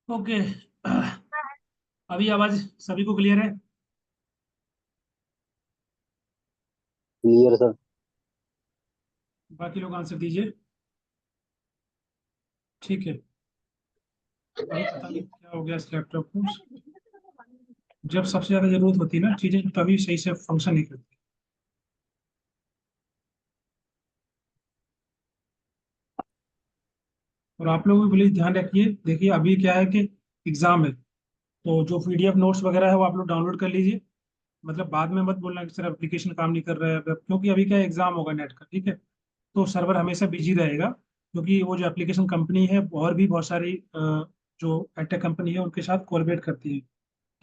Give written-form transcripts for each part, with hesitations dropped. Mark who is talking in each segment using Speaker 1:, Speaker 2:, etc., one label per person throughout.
Speaker 1: Okay. अभी आवाज सभी को क्लियर है?
Speaker 2: Clear sir.
Speaker 1: बाकी लोग आंसर दीजिए। ठीक है। अभी पता नहीं क्या हो गया इस लैपटॉप को। जब सबसे ज्यादा जरूरत होती है ना चीजें, तभी सही से फंक्शन नहीं करती। और आप लोग भी प्लीज ध्यान रखिए। देखिए अभी क्या है कि एग्जाम है, तो जो पीडीएफ नोट्स वगैरह है वो आप लोग डाउनलोड कर लीजिए। मतलब बाद में मत बोलना कि सर एप्लीकेशन काम नहीं कर रहा है क्योंकि अभी क्या एग्जाम होगा नेट का, ठीक है। तो सर्वर हमेशा बिजी रहेगा, क्योंकि वो जो एप्लीकेशन कंपनी है और भी बहुत सारी जो एडटेक कंपनी है उनके साथ कोलैबोरेट करती है।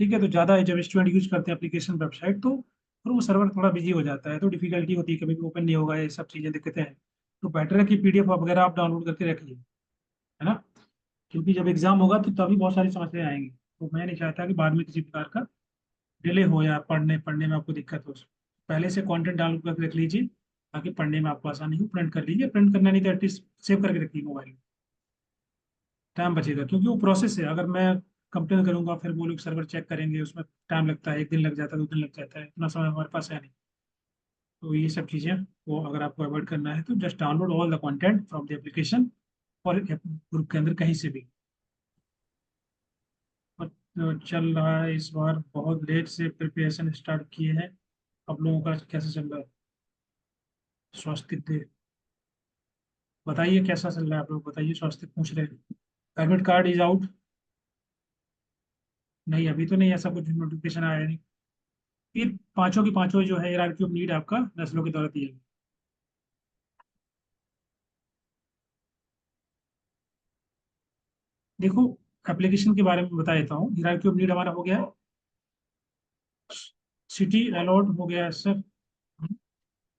Speaker 1: ठीक है, तो ज़्यादा जब स्टूडेंट यूज करते हैं एप्लीकेशन वेबसाइट, तो फिर वो सर्वर थोड़ा बिजी हो जाता है, तो डिफिकल्टी होती है, कभी भी ओपन नहीं होगा, ये सब चीज़ें दिक्कतें हैं। तो बेटर है कि पीडीएफ वगैरह आप डाउनलोड करके रखिए, है ना। क्योंकि जब एग्जाम होगा तो तभी बहुत सारी समस्याएं आएंगी, तो मैं नहीं चाहता कि बाद में किसी प्रकार का डिले हो या पढ़ने पढ़ने में आपको दिक्कत हो। पहले से कंटेंट डाउनलोड करके रख लीजिए, ताकि पढ़ने में आपको आसानी हो। प्रिंट कर लीजिए, प्रिंट करना नहीं तो एटलीस्ट सेव करके रखिए मोबाइल में, टाइम बचेगा। क्योंकि वो प्रोसेस है, अगर मैं कंप्लेन करूंगा फिर वो लोग सर्वर चेक करेंगे, उसमें टाइम लगता है, एक दिन लग जाता है, 2 दिन लग जाता है, इतना समय हमारे पास है नहीं। तो ये सब चीज़ें वो अगर आपको अवॉइड करना है तो just download all the content from the application और ग्रुप के अंदर कहीं से भी। और चल रहा है इस बार, बहुत लेट से प्रिपरेशन स्टार्ट किए हैं। अब लोगों का कैसे चल रहा है? स्वास्थ्य दे बताइए कैसा चल रहा है, आप लोग बताइए। स्वास्थ्य पूछ रहे हैं। Admit card is out? नहीं, अभी तो नहीं, ऐसा कुछ नोटिफिकेशन आया नहीं। फिर पांचों की पांचों जो है हायरार्की ऑफ नीड आपका नस्लों के द्वारा दिया गया। देखो, एप्लीकेशन के बारे में बता देता हूँ। हायरार्की ऑफ नीड हमारा हो गया है, सिटी अलॉट हो गया है सर।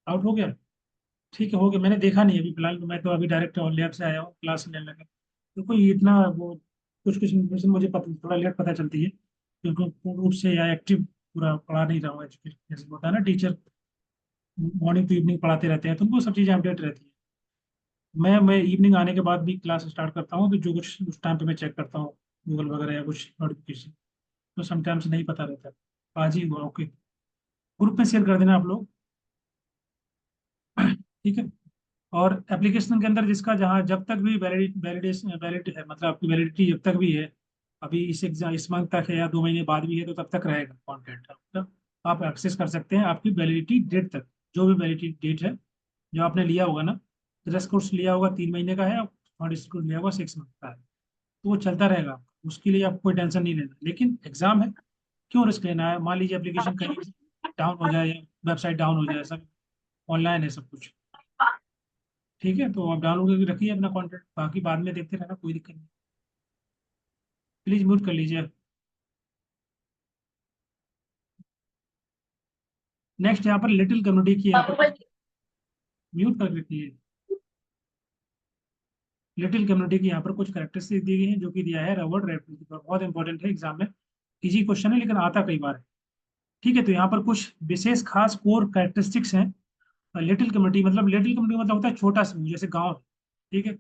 Speaker 1: आउट हो गया। ठीक है, हो गया। मैंने देखा नहीं अभी फिलहाल, तो मैं तो अभी डायरेक्ट लैब से आया हूँ, क्लास लेने लगा। देखो ये इतना वो कुछ कुछ इन्फॉर्मेशन मुझे पता, थोड़ा लेट पता चलती है, क्योंकि पूर्ण रूप से या एक्टिव पूरा पढ़ा नहीं रहा हूँ एजुकेशन, जैसे होता है ना टीचर मॉर्निंग टू इवनिंग पढ़ाते रहते हैं, तो उनको सब चीज़ें अपडेट रहती है। मैं इवनिंग आने के बाद भी क्लास स्टार्ट करता हूँ, तो जो कुछ उस टाइम पे मैं चेक करता हूँ गूगल वगैरह या कुछ नोटिफिकेशन, तो समटाइम्स नहीं पता रहता। आज ही हुआ, ओके। ग्रुप में शेयर कर देना आप लोग। ठीक है। और एप्लीकेशन के अंदर जिसका जहाँ जब तक भी वैलिड है, मतलब आपकी वैलिडिटी जब तक भी है, अभी इस एग्जाम इस मंथ तक है या 2 महीने बाद भी है, तो तब तक रहेगा कॉन्टेंट आपका। आप एक्सेस कर सकते हैं आपकी वैलिडिटी डेट तक। जो भी वैलिडिटी डेट है जो आपने लिया होगा ना, ड्रेस कोर्स लिया होगा 3 महीने का है, और कोर्स लिया होगा 6 मंथ का है, तो वो चलता रहेगा। उसके लिए आपको कोई टेंशन नहीं लेना, लेकिन एग्जाम है, क्यों रिस्क लेना है? मान लीजिए एप्लीकेशन कहीं डाउन हो जाए या वेबसाइट डाउन हो जाए, सब ऑनलाइन है सब कुछ। ठीक है, तो आप डाउनलोड करके रखिए अपना कंटेंट, बाकी बाद में देखते रहना, कोई दिक्कत नहीं। प्लीज म्यूट कर लीजिए। नेक्स्ट यहाँ पर लिटिल कम्युनिटी की, यहाँ पर म्यूट कर रखिए। लिटिल कम्युनिटी की यहाँ पर कुछ करेक्टरिस्टिक दी गई हैं, जो कि दिया है रॉबर्ट रेडफील्ड पर। बहुत इंपॉर्टेंट है एग्जाम में, इजी क्वेश्चन है लेकिन आता कई बार है। ठीक है, तो यहाँ पर कुछ विशेष खास कोर करेक्टरिस्टिक्स हैं। लिटिल कम्युनिटी मतलब, लिटिल कम्युनिटी मतलब होता है छोटा समूह, जैसे गाँव। ठीक है,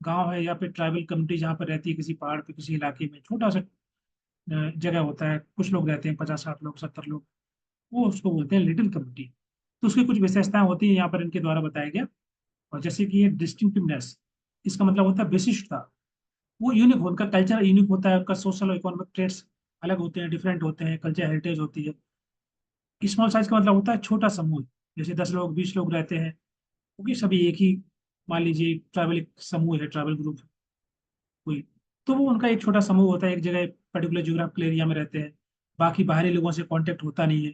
Speaker 1: गांव है या फिर ट्राइबल कम्युनिटी जहाँ पर रहती है, किसी पहाड़ पे किसी इलाके में छोटा सा जगह होता है, कुछ लोग रहते हैं, 50-60 लोग, 70 लोग, वो उसको बोलते हैं लिटिल कम्युनिटी। तो उसकी कुछ विशेषताएं होती है यहाँ पर इनके द्वारा बताया गया। और जैसे कि ये डिस्टिंक्टिवनेस, इसका मतलब होता है विशिष्टता। वो यूनिक हो, उनका कल्चर यूनिक होता है, उनका सोशल और इकोनॉमिक ट्रेड्स अलग होते हैं, डिफरेंट होते हैं, कल्चर हेरिटेज होती है। स्मॉल साइज का मतलब होता है छोटा समूह, जैसे 10 लोग 20 लोग रहते हैं, क्योंकि सभी एक ही, मान लीजिए ट्राइबल एक समूह है, ट्राइबल ग्रुप कोई, तो वो उनका एक छोटा समूह होता है, एक जगह पर्टिकुलर ज्योग्राफिकल एरिया में रहते हैं, बाकी बाहरी लोगों से कांटेक्ट होता नहीं है।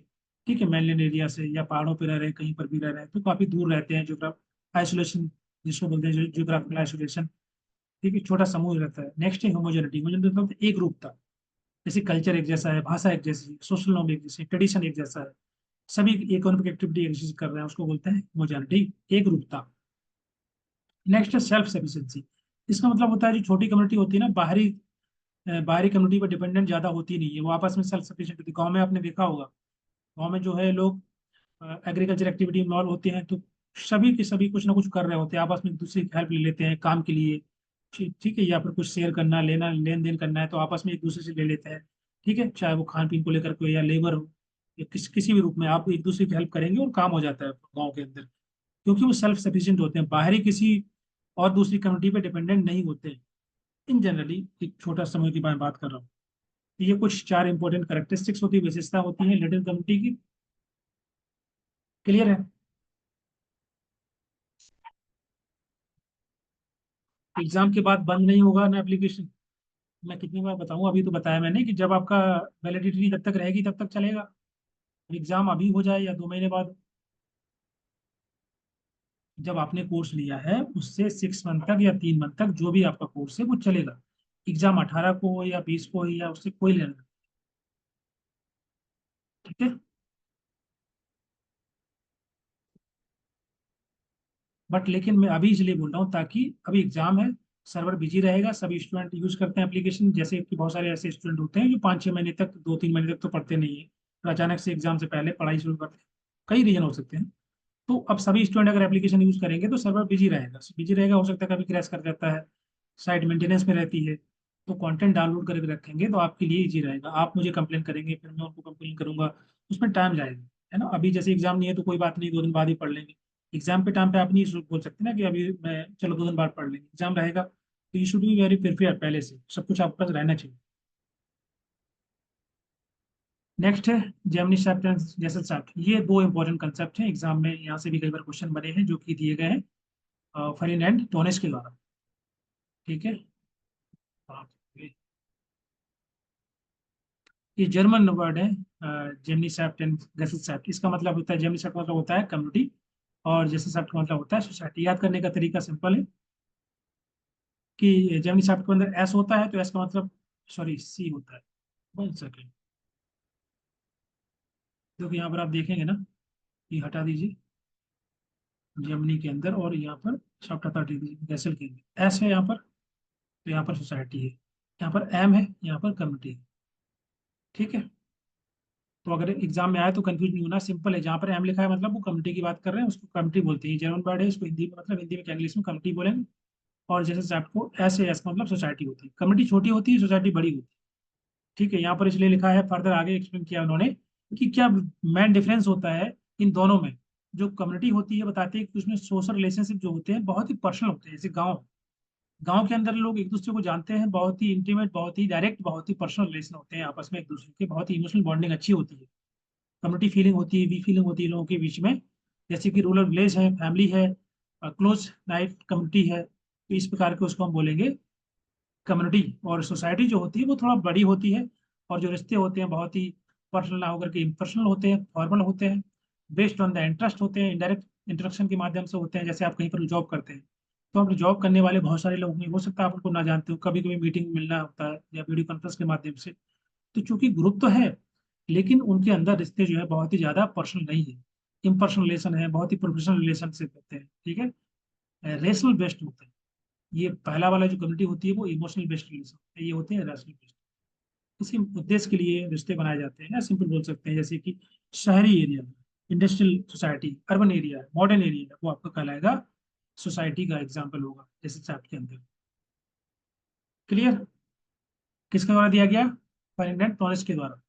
Speaker 1: ठीक है, मेनलैंड एरिया से या पहाड़ों पर रह रहे हैं, कहीं पर भी रह रहे हैं, तो काफी दूर रहते हैं, ज्योग्राफ आइसोलेशन जिसको बोलते हैं, ज्योग्राफिकल आइसोलेशन। ठीक है, छोटा समूह रहता है। नेक्स्ट है होमोजेनिटी। होमोजेनिटी मतलब एक रूपता, जैसे कल्चर एक जैसा है, भाषा एक जैसी, सोशल नॉर्म एक जैसी, ट्रेडिशन एक जैसा है, सभी इकोनॉमिक एक्टिविटी एक जैसी कर रहे हैं, उसको बोलते हैं होमोजेनिटी, एक रूपता। नेक्स्ट है सेल्फ सफिशिएंसी। इसका मतलब होता है जो छोटी कम्युनिटी होती है ना, बाहरी कम्युनिटी पर डिपेंडेंट ज्यादा होती नहीं है, वो आपस में सेल्फ सफिशिएंट होती है। गाँव में आपने देखा होगा, गाँव में जो है लोग एग्रीकल्चर एक्टिविटी इन्वॉल्व होते हैं, तो सभी के सभी कुछ ना कुछ कर रहे होते हैं, आपस में एक दूसरे की हेल्प ले लेते हैं काम के लिए। ठीक ठीक है, या फिर कुछ शेयर करना, लेना, लेन देन करना है तो आपस में एक दूसरे से ले लेते हैं। ठीक है, चाहे वो खान पीन को लेकर कोई या लेबर हो, या किसी भी रूप में आप एक दूसरे की हेल्प करेंगे और काम हो जाता है गाँव के अंदर, क्योंकि वो सेल्फ सफिशिएंट होते हैं, बाहरी किसी और दूसरी कम्युनिटी पे डिपेंडेंट नहीं होते हैं। इन जनरली एक छोटा समय की मैं बात कर रहा हूँ। तो ये कुछ चार इंपॉर्टेंट कैरेक्टरिस्टिक्स होती है, विशेषता होती है लिटिल कम्युनिटी की। क्लियर है? एग्जाम के बाद बंद नहीं होगा ना एप्लीकेशन। मैं कितनी बार बताऊं, अभी तो बताया मैंने कि जब आपका वैलिडिटी जब तक रहेगी तब तक चलेगा। एग्जाम अभी हो जाए या 2 महीने बाद, जब आपने कोर्स लिया है उससे 6 मंथ तक या 3 मंथ तक जो भी आपका कोर्स है वो चलेगा। एग्जाम 18 को हो या 20 को हो या उससे कोई लेना नहीं। ठीक है, बट लेकिन मैं अभी इसलिए बोल रहा हूँ ताकि अभी एग्जाम है, सर्वर बिजी रहेगा, सभी स्टूडेंट यूज करते हैं एप्लीकेशन, जैसे कि बहुत सारे ऐसे स्टूडेंट होते हैं जो 5-6 महीने तक, 2-3 महीने तक तो पढ़ते नहीं है, और अचानक से एग्जाम से पहले पढ़ाई शुरू करते हैं। कई रीजन हो सकते हैं। तो अब सभी स्टूडेंट अगर एप्लीकेशन यूज करेंगे तो सर्वर बिजी रहेगा, हो सकता है कभी क्रैश कर जाता है, साइट मेंटेनेंस में रहती है। तो कंटेंट डाउनलोड करके रखेंगे तो आपके लिए इजी रहेगा, आप मुझे कंप्लेन करेंगे, फिर मैं उनको कंप्लेन करूंगा, उसमें टाइम जाएगा। है ना, अभी जैसे एग्जाम नहीं है तो कोई बात नहीं, 2 दिन बाद ही पढ़ लेंगे। एग्जाम के टाइम पे आप नहीं बोल सकते ना कि अभी मैं चलो 2 दिन बाद पढ़ लेंगे, एग्जाम रहेगा, तो you should be very prepare, पहले से सब कुछ आपके पास रहना चाहिए। नेक्स्ट है जेमिनी सैप्ट एंड जेसल सैप्ट। ये दो इंपॉर्टेंट कंसेप्ट हैं, एग्जाम में यहाँ से भी कई बार क्वेश्चन बने हैं जो कि दिए गए हैं फर्डिनेंड टोनेस के द्वारा। ठीक है, हाँ, ये जर्मन वर्ड है, जेमिनी सैप्ट एंड जेसल सैप्ट। इसका मतलब होता है, जेमिनी सैप्ट मतलब होता है कम्युनिटी, और जेसल सैप्ट का मतलब होता है सोसाइटी। याद करने का तरीका सिंपल है कि जेमिनी सैप्ट के अंदर एस होता है तो एस का मतलब, सॉरी, सी होता है। 1 सेकेंड, क्योंकि यहाँ पर आप देखेंगे ना, ये हटा दीजिए, जेमिनी के अंदर, और यहाँ पर सैप्ट हटा दीजिए, जेसल के अंदर एस है यहाँ पर, तो यहाँ पर सोसाइटी है, यहाँ पर एम है, यहाँ पर कम्युनिटी है। ठीक है, तो अगर एग्जाम में आए तो कंफ्यूज नहीं होना, सिंपल है, जहाँ पर एम लिखा है मतलब वो कमिटी की बात कर रहे हैं, उसको कमिटी बोलते हैं। जर्मन वर्ड है, इसको हिंदी में मतलब हिंदी में क्या इंग्लिश में कमिटी बोलेंगे। और जैसे से आपको एस है, एस का मतलब सोसाइटी होती है, कमिटी छोटी होती है, सोसाइटी बड़ी होती है। ठीक है, यहाँ पर इसलिए लिखा है, फर्दर आगे एक्सप्लेन किया उन्होंने कि क्या मेन डिफरेंस होता है इन दोनों में। जो कम्युनिटी होती है बताते हैं कि उसमें सोशल रिलेशनशिप जो होते हैं बहुत ही पर्सनल होते हैं, जैसे गाँव, गांव के अंदर लोग एक दूसरे को जानते हैं, बहुत ही इंटीमेट, बहुत ही डायरेक्ट, बहुत ही पर्सनल रिलेशन होते हैं आपस में एक दूसरे के, बहुत ही इमोशनल बॉन्डिंग अच्छी होती है, कम्युनिटी फीलिंग होती है, वी फीलिंग होती है लोगों के बीच में। जैसे कि रूरल विलेज है, फैमिली है, क्लोज नाइट कम्युनिटी है, तो इस प्रकार के उसको हम बोलेंगे कम्युनिटी। और सोसाइटी जो होती है वो थोड़ा बड़ी होती है, और जो रिश्ते होते हैं बहुत ही पर्सनल ना होकर के इम्पर्सनल होते हैं, फॉर्मल होते हैं, बेस्ड ऑन द इंटरेस्ट होते हैं, इनडायरेक्ट इंटरेक्शन के माध्यम से होते हैं। जैसे आप कहीं पर जॉब करते हैं तो आप जॉब करने वाले बहुत सारे लोग हैं, हो सकता है आप उनको ना जानते हो, कभी कभी मीटिंग मिलना होता है या वीडियो कॉन्फ्रेंस के माध्यम से। तो चूंकि ग्रुप तो है, लेकिन उनके अंदर रिश्ते जो है बहुत ही ज्यादा पर्सनल नहीं है, इम्पर्सनल रिलेशन है, बहुत ही प्रोफेशनल रिलेशनशिप होते हैं। ठीक है, रेशनल बेस्ड होते हैं। ये पहला वाला जो कम्युनिटी होती है वो इमोशनल बेस्ड रिलेशन है, ये होते हैं रैशनल बेस्ड। इसी उद्देश्य के लिए रिश्ते बनाए जाते हैं, या सिंपल बोल सकते हैं जैसे कि शहरी area, industrial society, urban area, modern area, वो आपका कहलाएगा सोसाइटी का एग्जाम्पल होगा जैसे चैप्ट के अंदर। क्लियर? किसके द्वारा दिया गया? फर्डिनेंड टोरेस के द्वारा।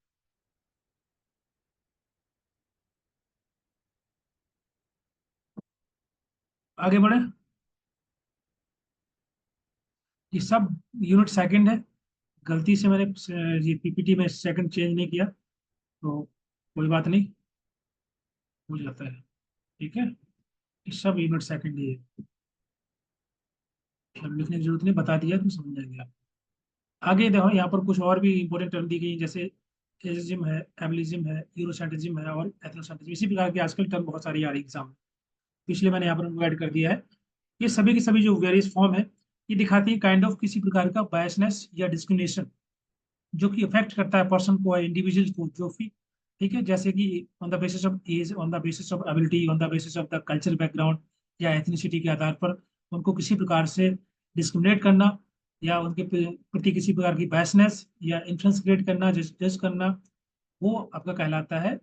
Speaker 1: आगे बढ़े, ये सब यूनिट सेकंड है, गलती से मैंने ये पीपीटी में सेकंड चेंज नहीं किया, तो कोई बात नहीं, हो जाता है। ठीक है, ये सब यूनिट सेकंड ही है, अब लिखने की जरूरत नहीं, बता दिया तो समझ जाएंगे आप। आगे देखो, यहाँ पर कुछ और भी इंपॉर्टेंट टर्म दी गई हैं, जैसे एजिज्म है, एबलिज्म है, यूरोसेंट्रिज्म है, और एथनोसेंट्रिज्म। इसी प्रकार के आजकल टर्म बहुत सारी आ रही है एग्जाम में, इसलिए मैंने यहाँ पर उनको ऐड कर दिया है। ये सभी के सभी जो वेरियस फॉर्म है, ये दिखाती है काइंड ऑफ किसी प्रकार का बायसनेस या डिस्क्रिमिनेशन जो कि अफेक्ट करता है पर्सन को, इंडिविजुअल को, जो भी। ठीक है, जैसे कि on the basis of age, on the basis of ability, on the basis of the cultural background या एथनिसिटी के आधार पर उनको किसी प्रकार से डिस्क्रिमिनेट करना, या उनके प्रति किसी प्रकार की बायसनेस या इन्फ्लुएंस क्रिएट करना, जज करना, वो आपका कहलाता है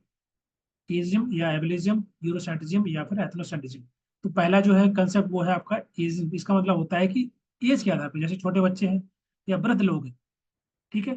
Speaker 1: एजिज्म या एबलिज्म, यूरोसेंट्रिज्म या फिर एथनोसेंट्रिज्म। तो पहला जो है कंसेप्ट वो है आपका एजिज्म। इसका मतलब होता है कि एज के आधार पर, जैसे छोटे बच्चे हैं या वृद्ध लोग हैं, ठीक है,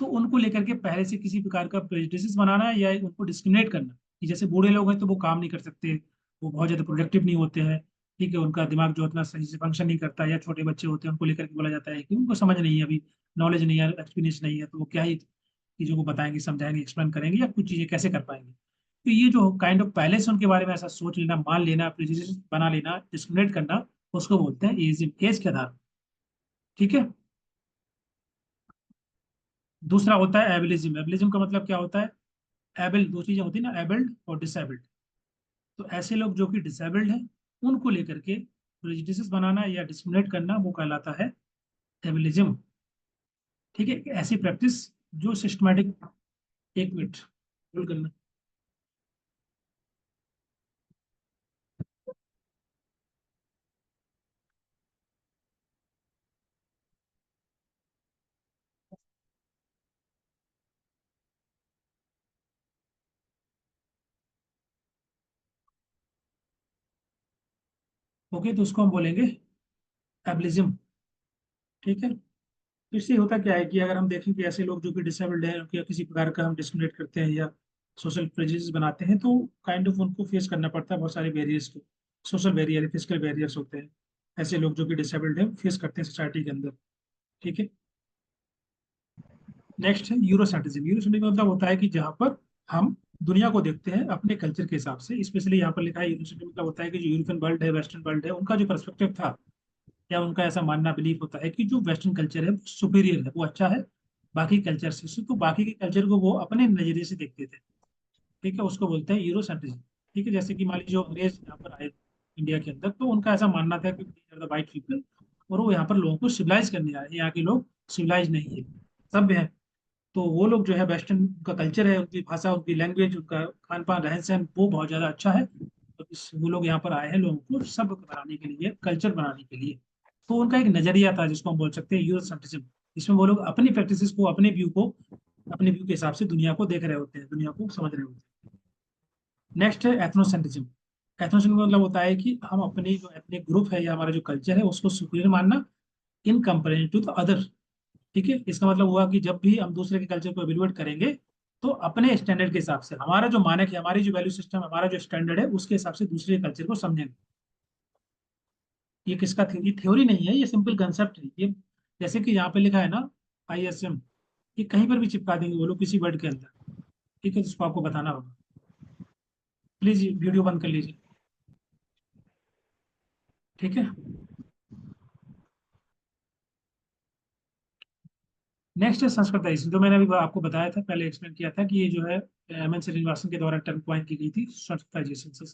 Speaker 1: तो उनको लेकर के पहले से किसी प्रकार का प्रेजुडिस बनाना या उनको डिस्क्रिमिनेट करना कि जैसे बूढ़े लोग हैं तो वो काम नहीं कर सकते, वो बहुत ज्यादा प्रोडक्टिव नहीं होते हैं, ठीक है, उनका दिमाग जो उतना सही से फंक्शन नहीं करता, या छोटे बच्चे होते हैं उनको लेकर के बोला जाता है कि उनको समझ नहीं है अभी, नॉलेज नहीं है, एक्सपीरियंस नहीं है, तो वो क्या ही चीजों को बताएंगे, समझाएंगे, एक्सप्लेन करेंगे या कुछ चीजें कैसे कर पाएंगे। तो ये जो काइंड ऑफ पहले से उनके बारे में ऐसा सोच लेना, मान लेना, प्रेजुडिस बना लेना, डिस्क्रिमिनेट करना, उसको बोलते हैं एज के आधार पर, ठीक है। दूसरा होता है एबिलिज्म। एबिलिज्म का मतलब क्या होता है? एबल, दो चीजें होती है ना, एबल्ड और डिसेबल्ड। तो ऐसे लोग जो कि डिसेबल्ड हैं, उनको लेकर के प्रेजुडिस बनाना या डिस्क्रिमिनेट करना, वो कहलाता है एबिलिज्म, ठीक है। ऐसी प्रैक्टिस जो सिस्टमैटिक, एक मिनट होल्ड करना। ओके, तो उसको हम बोलेंगे एबिलिज्म, ठीक है। तो इससे होता क्या है कि अगर हम देखें कि ऐसे लोग जो कि डिसेबल्ड हैं या किसी प्रकार का हम डिस्क्रिमिनेट करते हैं या सोशल प्रेजुडिस बनाते हैं, तो काइंड ऑफ उनको फेस करना पड़ता है बहुत सारे बैरियर्स को, सोशल बैरियर, फिजिकल बैरियर्स होते हैं, ऐसे लोग जो कि डिसेबल्ड हैं फेस करते हैं सोसाइटी के अंदर, ठीक है। नेक्स्ट है यूरोसेंट्रिज्म। यूरोसेंट्रिज्म मतलब होता है कि जहाँ पर हम दुनिया को देखते हैं अपने कल्चर के हिसाब से, स्पेशली यहाँ पर लिखा है यूरोसेंट्रिज्म मतलब होता है कि जो यूरोपियन वर्ल्ड है, वेस्टर्न वर्ल्ड है, उनका जो पर्सपेक्टिव था, या उनका ऐसा मानना, बिलीफ होता है कि जो वेस्टर्न कल्चर है वो सुपीरियर है, वो अच्छा है बाकी कल्चर से, तो बाकी के कल्चर को वो अपने नजरिए से देखते थे, ठीक है, उसको बोलते हैं यूरोसेंट्रिज्म, ठीक है। जैसे कि मान लीजिए जो अंग्रेज यहाँ पर आए इंडिया के अंदर, तो उनका ऐसा मानना था कि द वाइट पीपल, और वो यहाँ पर लोगों को सिविलाइज करने आए, यहाँ के लोग सिविलाइज नहीं है, सभ्य है। तो वो लोग जो है वेस्टर्न का कल्चर है, उनकी भाषा, उनकी लैंग्वेज, उनका खान पान, रहन सहन, वो बहुत ज्यादा अच्छा है। तो वो लोग यहाँ पर आए हैं लोगों को सभ्य बनाने के लिए, कल्चर बनाने के लिए। तो उनका एक नजरिया था जिसको हम बोल सकते हैं यूरोसेंट्रिज्म। इसमें वो लोग अपनी प्रैक्टिसेस को, अपने व्यू को, अपने व्यू के हिसाब से दुनिया को देख रहे होते हैं, दुनिया को समझ रहे होते हैं। नेक्स्ट है एथनोसेंट्रिज्म। एथनोसेंट्रिज्म मतलब होता है कि हम अपनी जो एथनिक ग्रुप है या हमारा जो कल्चर है उसको सुपीरियर मानना in comparison to the other, ठीक है। इसका मतलब हुआ कि जब भी हम दूसरे के कल्चर को एवेल्युएट करेंगे, तो अपने स्टैंडर्ड के हिसाब से, हमारा जो मानक है, हमारी जो वैल्यू सिस्टम, हमारा जो स्टैंडर्ड है, उसके हिसाब से दूसरे कल्चर को समझेंगे। ये किसका ये थ्योरी नहीं है, ये सिंपल कंसेप्ट है ये। जैसे कि यहाँ पे लिखा है ना, ISM, ये कहीं पर भी चिपका देंगे वो लोग किसी वर्ड के अंदर, ठीक है, जिसको आपको बताना होगा। प्लीज वीडियो बंद कर लीजिए, ठीक है। नेक्स्ट है संस्कृताइजेशन, जो मैंने अभी आपको बताया था, पहले एक्सप्लेन किया था कि ये जो है एम एन श्रीनिवासन के द्वारा टर्म कॉइन की गई थी, संस्कृताइजेशन,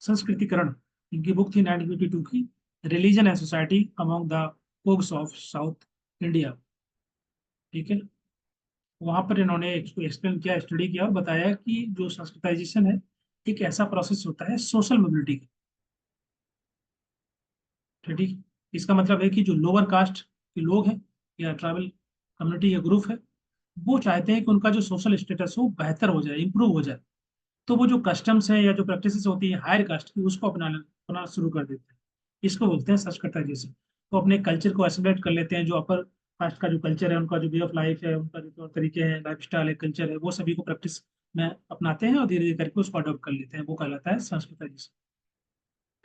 Speaker 1: संस्कृतिकरण। इनकी बुक थी 1952 की, religion and society among the Coorgs of South India, ठीक है। वहां पर इन्होंने एक्सप्लेन किया, स्टडी किया और बताया कि जो संस्कृताइजेशन है एक ऐसा प्रोसेस होता है सोशल मोबिलिटी का, ठीक। इसका मतलब है कि जो लोअर कास्ट के लोग हैं या ट्राइबल कम्युनिटी या ग्रुप है, वो चाहते हैं कि उनका जो सोशल स्टेटस हो बेहतर हो जाए, इंप्रूव हो जाए। तो वो जो कस्टम्स है या जो प्रैक्टिसेस होती है हायर कास्ट की, उसको अपनाना शुरू कर देते हैं। इसको बोलते हैं संस्कृताइजेशन। तो अपने कल्चर को एसिमिलेट कर लेते हैं, जो अपर कास्ट का जो कल्चर है, उनका जो वे ऑफ लाइफ है, उनका जो तौर तरीके हैं, लाइफ स्टाइल है, कल्चर है, वो सभी को प्रैक्टिस में अपनाते हैं और धीरे धीरे करके उसको अडॉप्ट कर लेते हैं, वो कहलाता है संस्कृताइजेशन,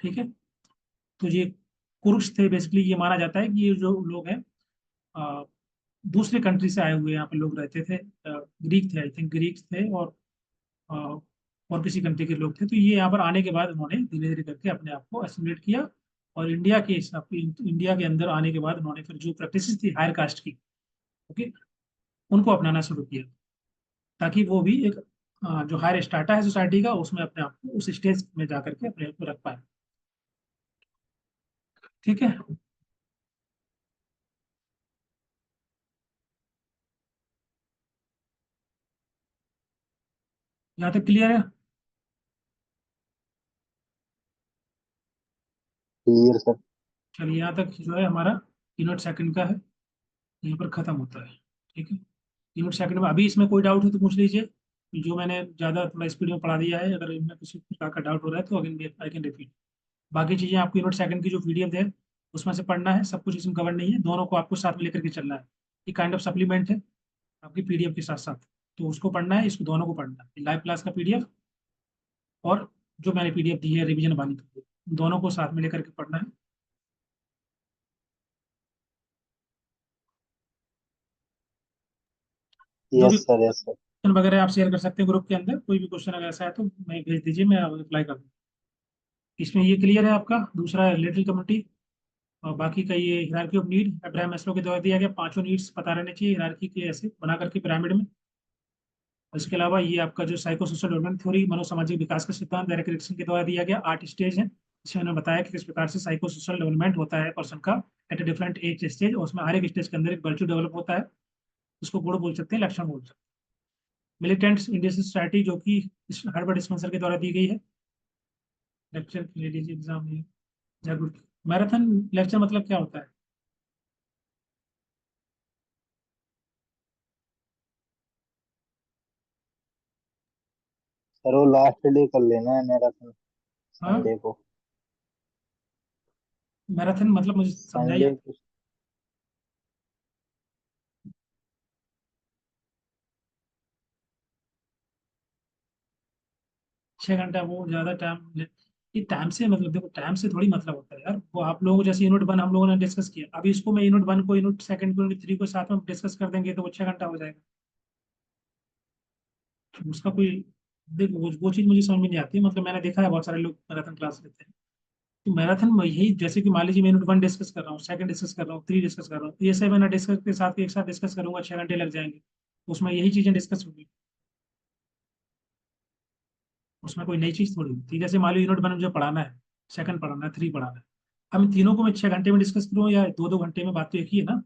Speaker 1: ठीक है। तो ये कुरुष थे बेसिकली, ये माना जाता है कि ये जो लोग हैं दूसरे कंट्री से आए हुए यहाँ पे लोग रहते थे, ग्रीक थे, आई थिंक ग्रीक थे, अ, और किसी कंट्री के लोग थे। तो ये यहाँ पर आने के बाद उन्होंने धीरे धीरे करके अपने आप को एसिमिलेट किया, और इंडिया के हिसाब, इंडिया के अंदर आने के बाद उन्होंने फिर जो प्रैक्टिसेस थी हायर कास्ट की, ओके, उनको अपनाना शुरू किया, ताकि वो भी एक जो हायर स्टाटा है सोसाइटी का, उसमें अपने आप को उस स्टेज में जा करके अपने आप को रख पाए, ठीक है। यहाँ तक क्लियर है?
Speaker 2: Clear sir.
Speaker 1: चलिए, यहाँ तक जो है हमारा यूनिट सेकंड का है, यहीं पर खत्म होता है, ठीक है। यूनिट सेकंड में अभी इसमें कोई डाउट है तो पूछ लीजिए, जो मैंने ज़्यादा थोड़ा स्पीड में पढ़ा दिया है, अगर इनमें किसी प्रकार का डाउट हो रहा है तो अगेन आई कैन रिपीट। बाकी चीज़ें आपको यूनिट सेकंड की जो PDF है उसमें से पढ़ना है, सब कुछ इसमें कवर नहीं है, दोनों को आपको साथ में लेकर के चलना है। ये काइंड ऑफ सप्लीमेंट है आपकी पीडीएफ के साथ साथ। तो उसको पढ़ना है, इसको दोनों को पढ़ना है, लाइव क्लास का पीडीएफ और जो मैंने पीडीएफ दी है रिवीजन वाली, तो दोनों को साथ में लेकर के पढ़ना है। जो भी
Speaker 2: yes sir, yes sir.
Speaker 1: Question वगैरह आप शेयर कर सकते हैं ग्रुप के अंदर, कोई भी क्वेश्चन अगर ऐसा है तो मैं भेज दीजिए, मैं रिप्लाई कर दूँ। इसमें ये क्लियर है आपका दूसरा लिटिल कम्युनिटी। और बाकी का ये hierarchy of need Abraham Maslow के द्वारा दिया गया, पांचों नीड्स पता रहने चाहिए हिरार्की के ऐसे बना करके पिरामिड में। इसके अलावा ये आपका जो साइको सोशल डेवलपमेंट थ्योरी मनोसामाजिक विकास का सिद्धांत डायरेक्ट एरिक्सन के द्वारा दिया गया, 8 स्टेज है। इसमें उन्होंने बताया कि किस प्रकार से साइको सोशल डेवलपमेंट होता है पर्सन का at a different age stage, और उसमें हर एक स्टेज के अंदर एक वर्च्यू डेवलप होता है। उसको गुण बोल सकते हैं, लक्षण बोल सकते हैं। मिलिटेंट्स इंडियन सोसाइटी जो कि हर्बर्ट स्पेंसर के द्वारा दी गई है। लेक्चर ले लीजिए एग्जाम में जागरूक। मैराथन लेक्चर मतलब क्या होता है?
Speaker 2: सर वो लास्ट डे कर लेना है मैराथन,
Speaker 1: हाँ,
Speaker 2: संडे को।
Speaker 1: मैराथन मतलब मुझे समझाइए।
Speaker 2: संडे को।
Speaker 1: 6 घंटा वो ज्यादा टाइम ये टाइम से मतलब, देखो टाइम से थोड़ी मतलब होता है यार। वो आप लोगों को जैसे यूनिट 1 हम लोगों ने डिस्कस किया, अभी इसको मैं यूनिट 1 को यूनिट 2 को यूनिट 3 को साथ में डिस्कस कर देंगे तो वो 6 घंटा हो जाएगा। तो उसका कोई, देखो वो चीज मुझे समझ में नहीं आती। मतलब मैंने देखा है बहुत सारे लोग मैराथन क्लास लेते हैं, तो मैराथन में यही, जैसे कि मान लीजिए मैं यूनिट 1 डिस्कस कर रहा हूँ, सेकंड डिस्कस कर रहा हूँ, 3 डिस्कस कर रहा हूँ, ये सब मैं डिस्कस के साथ एक साथ डिस्कस करूंगा, 6 घंटे लग जाएंगे। उसमें यही चीजें डिस्कस होगी, उसमें कोई नई चीज थोड़ी होती है। जैसे मान लो यूनिट 1 मुझे पढ़ाना है, सेकंड पढ़ाना है, 3 पढ़ाना है, अब इन तीनों को मैं 6 घंटे में डिस्कस करूँ या 2-2 घंटे में, बात तो एक ही है ना।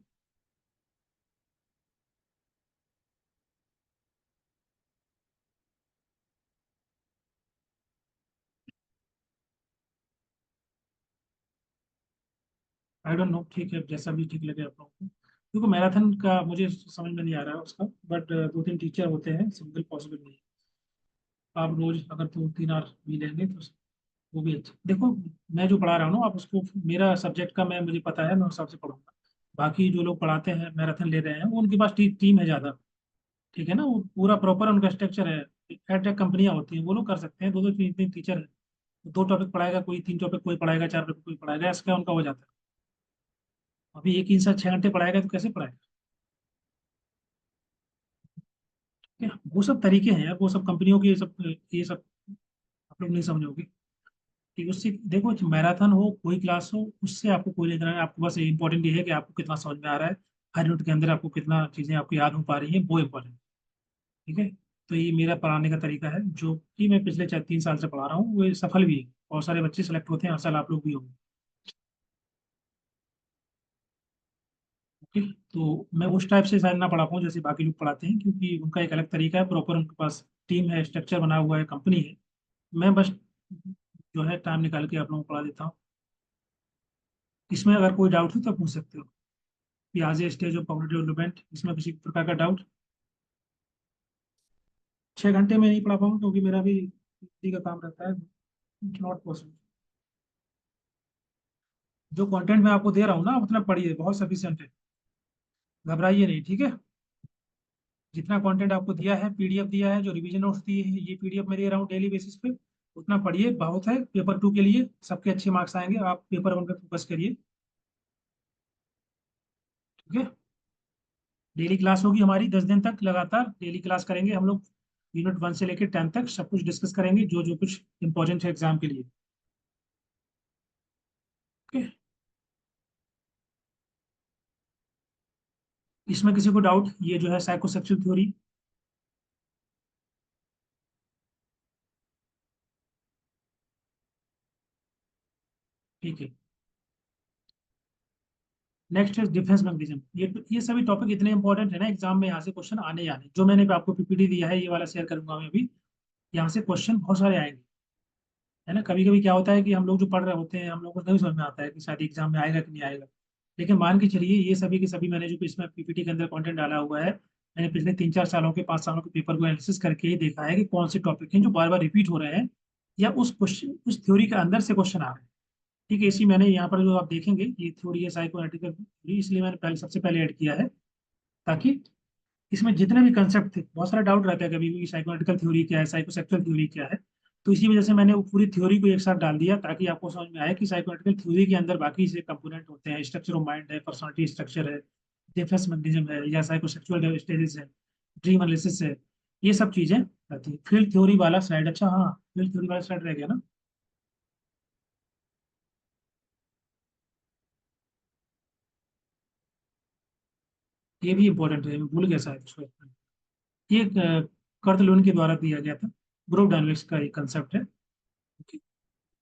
Speaker 1: आई डोंट नो, ठीक है जैसा भी ठीक लगे आप लोगों को। क्योंकि मैराथन का मुझे समझ में नहीं आ रहा है उसका, बट 2-3 टीचर होते हैं, सिंगल पॉसिबल नहीं है। आप रोज अगर 2-3 आवर भी लेंगे तो वो भी अच्छा। देखो मैं जो पढ़ा रहा हूँ ना, आप उसको, मेरा सब्जेक्ट का मैं, मुझे पता है, मैं उस हिसाब से पढ़ूंगा। बाकी जो लोग पढ़ाते हैं मैराथन ले रहे हैं, वो उनके पास टीम है ज़्यादा, ठीक है ना, वो पूरा प्रॉपर उनका स्ट्रक्चर है। एडटेक कंपनियां होती हैं, वो लोग कर सकते हैं, 2-2 3-3 टीचर है। 2 टॉपिक पढ़ाएगा कोई, 3 टॉपिक कोई पढ़ाएगा, 4 टॉपिक कोई पढ़ाएगा, इसका उनका हो जाता है। अभी एक इंसान 6 घंटे पढ़ाएगा तो कैसे पढ़ाएगा? ठीक है, वो सब तरीके हैं यार, वो सब कंपनियों के, ये सब आप लोग नहीं समझोगे। कि उससे देखो, मैराथन हो कोई क्लास हो, उससे आपको कोई लेना है। आपको बस इंपॉर्टेंट ये है कि आपको कितना समझ में आ रहा है, हर यूनिट के अंदर आपको कितना चीजें आपको याद हो पा रही हैं, वो इम्पोर्टेंट। ठीक है। तो ये मेरा पढ़ाने का तरीका है, जो कि मैं पिछले 4-3 साल से पढ़ा रहा हूँ, वो सफल भी है। बहुत सारे बच्चे सेलेक्ट होते हैं हर साल, आप लोग भी होंगे। ओके। तो मैं उस टाइप से शायद ना पढ़ा पाऊँ जैसे बाकी लोग पढ़ाते हैं, क्योंकि उनका एक अलग तरीका है, प्रॉपर उनके पास टीम है, स्ट्रक्चर बना हुआ है, कंपनी है। मैं बस जो है टाइम निकाल के आप लोगों को पढ़ा देता हूँ। इसमें अगर कोई डाउट हो तो पूछ सकते हो। कि आज स्टेज ऑफ कॉग्निटिव डेवलपमेंट, इसमें किसी प्रकार का डाउट? 6 घंटे में नहीं पढ़ा पाऊंगा क्योंकि मेरा भी इसी का काम रहता है, नॉट पॉसिबल। जो कंटेंट मैं आपको दे रहा हूँ ना, उतना पढ़िए, बहुत सफिशियंट है, घबराइए नहीं, ठीक है। जितना कंटेंट आपको दिया है, पीडीएफ दिया है, जो रिवीजन नोट्स दिए हैं, ये पीडीएफ मैं दे रहा हूँ डेली बेसिस पे, उतना पढ़िए, बहुत है। पेपर 2 के लिए सबके अच्छे मार्क्स आएंगे, आप पेपर 1 पे फोकस करिए। ठीक है। डेली क्लास होगी हमारी 10 दिन तक लगातार, डेली क्लास करेंगे हम लोग। यूनिट 1 से लेकर 10 तक सब कुछ डिस्कस करेंगे, जो जो कुछ इंपॉर्टेंट है एग्जाम के लिए। ओके। इसमें किसी को डाउट, ये जो है साइकोसेक्सुअल थ्योरी। ठीक है। नेक्स्ट है डिफेंस मैकेनिज्म। ये सभी टॉपिक इतने इंपॉर्टेंट है ना, एग्जाम में यहाँ से क्वेश्चन आने ही आने। जो मैंने आपको पीपीटी दिया है, ये वाला शेयर करूंगा मैं अभी, यहाँ से क्वेश्चन बहुत सारे आएंगे। है ना, कभी कभी क्या होता है कि हम लोग जो पढ़ रहे होते हैं, हम लोग को नहीं समझ में आता है कि शायद एग्जाम में आएगा कि नहीं आएगा। लेकिन मान के चलिए, ये सभी के सभी मैंने जो इसमें पीपीटी के अंदर कंटेंट डाला हुआ है, मैंने पिछले 3-4 सालों के 5 सालों के पेपर को एनालिसिस करके ही देखा है कि कौन से टॉपिक हैं जो बार बार रिपीट हो रहे हैं, या उस क्वेश्चन, उस थ्योरी के अंदर से क्वेश्चन आ रहे हैं। ठीक है, इसी मैंने यहाँ पर जो आप देखेंगे ये थ्योरी है साइकोएनालिटिकल थ्योरी, इसलिए मैंने पहले सबसे पहले ऐड किया है, ताकि इसमें जितने भी कंसेप्ट थे, बहुत सारा डाउट रहता है कभी भी साइकोएनालिटिकल थ्योरी क्या है, साइकोसेक्सुअल थ्योरी क्या है, तो इसी वजह से मैंने वो पूरी थ्योरी को एक साथ डाल दिया, ताकि आपको समझ में आए कि साइकोएनालिटिकल थ्योरी के अंदर बाकी से कंपोनेंट होते हैं, स्ट्रक्चर ऑफ माइंड है, पर्सनालिटी स्ट्रक्चर है, डिफेंस मैकेनिज्म है, या साइकोसेक्सुअल स्टेजेस है, ड्रीम एनालिसिस है, ये सब चीजें रहती है। फील्ड थ्योरी वाला स्लाइड, अच्छा हाँ, फील्ड थ्योरी वाला स्लाइड रह गया ना, ये भी इंपॉर्टेंट है, मैं भूल गया शायद उसको। ये कर्ट लुन के द्वारा दिया गया था, ग्रुप डायनेमिक्स का एक कंसेप्ट है।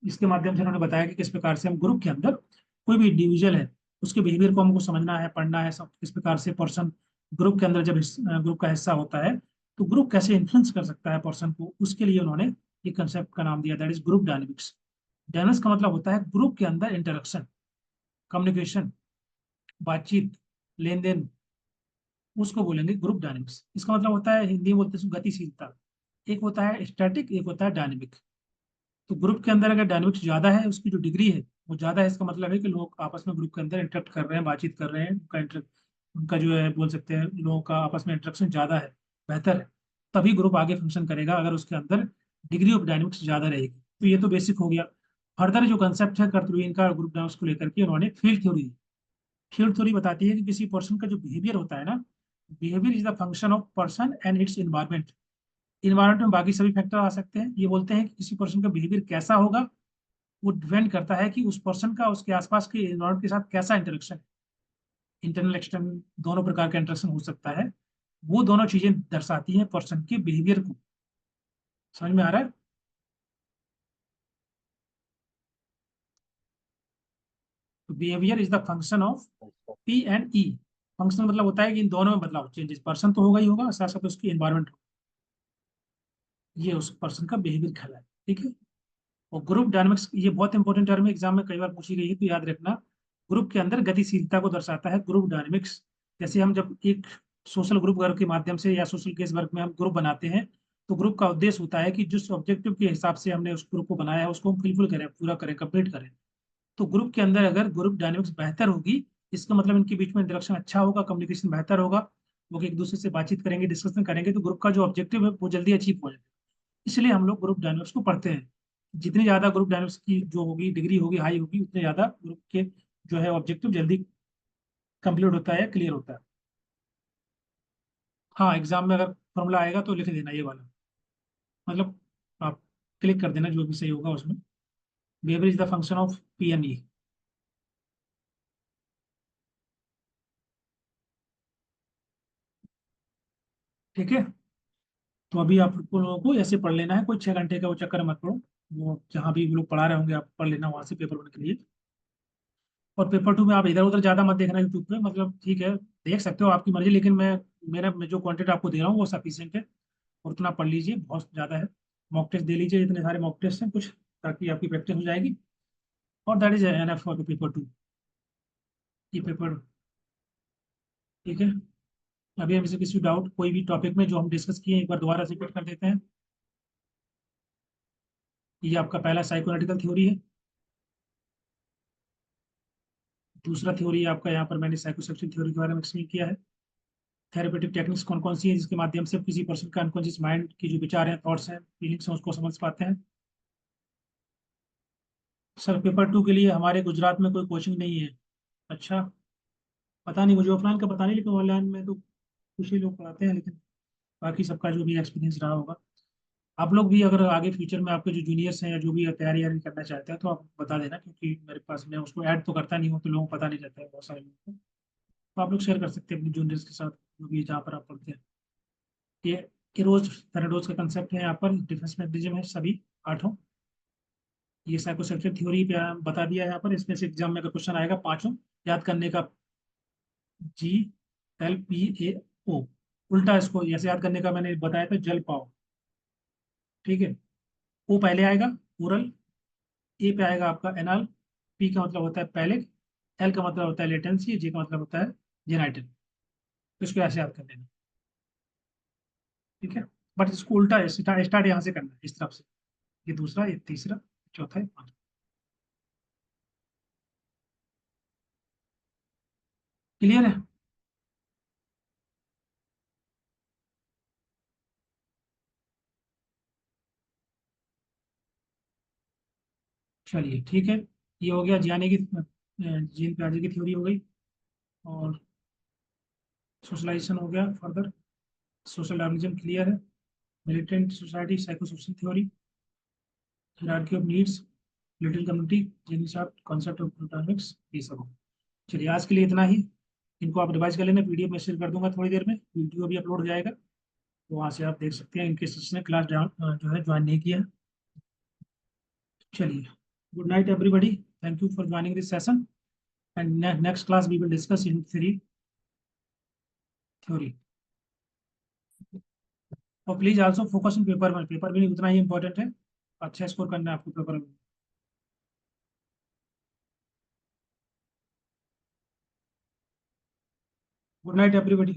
Speaker 1: इसके माध्यम से उन्होंने बताया कि किस प्रकार से हम ग्रुप के अंदर कोई भी इंडिविजुअल है, उसके बिहेवियर को हमको समझना है, पढ़ना है, सब किस प्रकार से पर्सन ग्रुप के अंदर जब ग्रुप का हिस्सा होता है, तो ग्रुप कैसे इन्फ्लुएंस कर सकता है पर्सन को, उसके लिए उन्होंने एक कंसेप्ट का नाम दिया, that is group dynamics. Dynamics का मतलब होता है ग्रुप के अंदर इंटरेक्शन, कम्युनिकेशन, बातचीत, लेन देन, उसको बोलेंगे ग्रुप डायनेमिक्स। इसका मतलब होता है, हिंदी में बोलते हैं गतिशीलता। एक होता है स्टैटिक, एक होता है डायनेमिक। तो ग्रुप के अंदर अगर डायनेमिक्स ज्यादा है, उसकी जो डिग्री है वो ज्यादा है, इसका मतलब है कि लोग आपस में ग्रुप के अंदर इंटरेक्ट कर रहे हैं, बातचीत कर रहे हैं, उनका जो है बोल सकते हैं लोगों का आपस में इंटरेक्शन ज्यादा है, बेहतर है, तभी ग्रुप आगे फंक्शन करेगा, अगर उसके अंदर डिग्री ऑफ डायनेमिक्स ज्यादा रहेगी। तो ये तो बेसिक हो गया। फर्दर जो कंसेप्ट है कर्तव्य का ग्रुप डायनेमिक्स को लेकर के, उन्होंने फील्ड थ्योरी दी। फील्ड थ्योरी बताती है कि किसी पर्सन का जो बिहेवियर होता है ना, behaviour is the function of person and it's environment. Environment में बाकी सभी फैक्टर आ सकते हैं। ये बोलते हैं कि किसी पर्सन का बिहेवियर कैसा होगा, वो डिपेंड करता है कि उस पर्सन का उसके आसपास के एनवायरमेंट के साथ कैसा इंटरेक्शन है। इंटरनल एक्सटर्नल दोनों प्रकार का इंटरेक्शन हो सकता है, वो दोनों चीजें दर्शाती हैं पर्सन के बिहेवियर को। समझ में आ रहा है? तो behaviour is the function of
Speaker 2: अच्छा।
Speaker 1: P and E. फंक्शन मतलब होता है कि इन दोनों में बदलाव, चेंजेस, पर्सन तो होगा ही होगा, साथ साथ उसकी एनवायरमेंट, ये उस पर्सन का बिहेवियर कहलाए। ठीक है। और ग्रुप डायनामिक्स ये बहुत इंपॉर्टेंट टर्म है, एग्जाम में कई बार पूछी गई है, तो याद रखना। ग्रुप के अंदर गतिशीलता को दर्शाता है ग्रुप डायनामिक्स। जैसे हम जब एक सोशल ग्रुप वर्क के माध्यम से या सोशल केस वर्क में हम ग्रुप बनाते हैं, तो ग्रुप का उद्देश्य होता है कि जिस ऑब्जेक्टिव के हिसाब से हमने उस ग्रुप को बनाया है, उसको हम फुलफिल करें, पूरा करें, कंप्लीट करें। तो ग्रुप के अंदर अगर ग्रुप डायनामिक्स बेहतर होगी, इसका मतलब इनके बीच में इंटरेक्शन अच्छा होगा, कम्युनिकेशन बेहतर होगा, वो एक दूसरे से बातचीत करेंगे, डिस्कशन करेंगे, तो ग्रुप का जो ऑब्जेक्टिव है वो जल्दी अचीव हो जाएगा। इसलिए हम लोग ग्रुप डायनामिक्स को पढ़ते हैं। जितनी ज्यादा ग्रुप डायनामिक्स की जो होगी डिग्री होगी, हाई होगी, उतने ज्यादा ग्रुप के जो है ऑब्जेक्टिव जल्दी कंप्लीट होता है, क्लियर होता है। हाँ, एग्जाम में अगर फॉर्मूला आएगा तो लिख देना ये वाला, मतलब आप क्लिक कर देना जो भी सही होगा उसमें। Behaviour is the function of P N E. ठीक है। तो अभी आप लोगों को ऐसे पढ़ लेना है, कोई 6 घंटे का वो चक्कर मत पड़ो। वो जहाँ भी वो लोग पढ़ा रहे होंगे आप पढ़ लेना वहां से पेपर वन के लिए। और पेपर टू में आप इधर उधर ज्यादा मत देखना यूट्यूब पे, मतलब ठीक है देख सकते हो, आपकी मर्जी, लेकिन मैं जो कंटेंट आपको दे रहा हूँ वो सफिशिएंट है, और उतना पढ़ लीजिए, बहुत ज्यादा है। मॉक टेस्ट दे लीजिए, इतने सारे मॉक टेस्ट हैं कुछ, ताकि आपकी प्रैक्टिस हो जाएगी। और that is enough for the paper two, ये पेपर। ठीक है। अभी हम से किसी डाउट कोई भी टॉपिक में जो हम डिस्कस किए, एक बार दोबारा रिपीट कर देते हैं। ये आपका पहला साइकोएनालिटिकल थ्योरी है। दूसरा थ्योरी आपका, यहाँ पर मैंने साइकोसेक्सुअल थ्योरी के बारे में एक्सप्लेन किया है। थेरेपेटिक टेक्निक्स कौन कौन सी है जिसके माध्यम से किसी पर्सन का अनकॉन्शियस माइंड की जो विचार हैं, थॉट्स हैं, फीलिंग्स हैं, उसको समझ पाते हैं। सर पेपर टू के लिए हमारे गुजरात में कोई कोचिंग नहीं है। अच्छा, पता नहीं, मुझे ऑफलाइन का पता नहीं, लेकिन ऑनलाइन में तो कुछ ही लोग पढ़ाते हैं, लेकिन बाकी सबका जो भी एक्सपीरियंस रहा होगा। आप लोग भी अगर आगे फ्यूचर में आपके जो जूनियर्स हैं या जो भी तैयारी यारी करना चाहते हैं, तो आप बता देना, क्योंकि मेरे पास, मैं उसको ऐड तो करता नहीं हूँ, तो लोगों को पता नहीं रहता है बहुत सारे लोगों को। तो आप लोग शेयर कर सकते हैं अपने जूनियर्स के साथ, जो भी जहाँ पर आप पढ़ते हैं। ये इरोज थेराडोज का कंसेप्ट है, यहाँ पर डिफेंस मैकेनिज्म है सभी आठों। ये साइकोसेक्सुअल थ्योरी पे बता दिया है यहाँ पर, इसमें से एग्जाम में अगर क्वेश्चन आएगा पांचों याद करने का। GLPAO, उल्टा इसको ऐसे याद करने का मैंने बताया था, जल पाओ। ठीक है। ओ पहले आएगा, ओरल। ए पे आएगा आपका एनाल। पी का मतलब होता है पैलिक। एल का मतलब होता है लेटेंसी। जे का मतलब होता है जेनाइटल। तो इसको ऐसे याद कर लेना। ठीक है। बट इसको उल्टा स्टार्ट यहाँ से करना है, इस तरफ से। ये दूसरा, ये तीसरा, चौथा, ये पांचवा। क्लियर है? चलिए ठीक है, ये हो गया जियानी की जीन पियाजे की थ्योरी हो गई, और सोशलाइजेशन हो गया फर्दर, सोशल डार्विनिज्म क्लियर है, militant society psycho social theory, hierarchy of needs, little community, Gemeinschaft, concept of प्रोटोमिक्स, ये सब हो। चलिए आज के लिए इतना ही। इनको आप रिवाइज कर लेना, पीडीएफ में शेयर कर दूंगा थोड़ी देर में, वीडियो भी अपलोड हो जाएगा, तो वहाँ से आप देख सकते हैं इनके जिसने क्लास जो है ज्वाइन नहीं किया है। चलिए, good night everybody, thank you for joining this session, and next class we will discuss unit 3 theory. और please also focus in paper में, पेपर भी उतना ही इंपॉर्टेंट है, अच्छा स्कोर करना है आपको पेपर में। Good night everybody.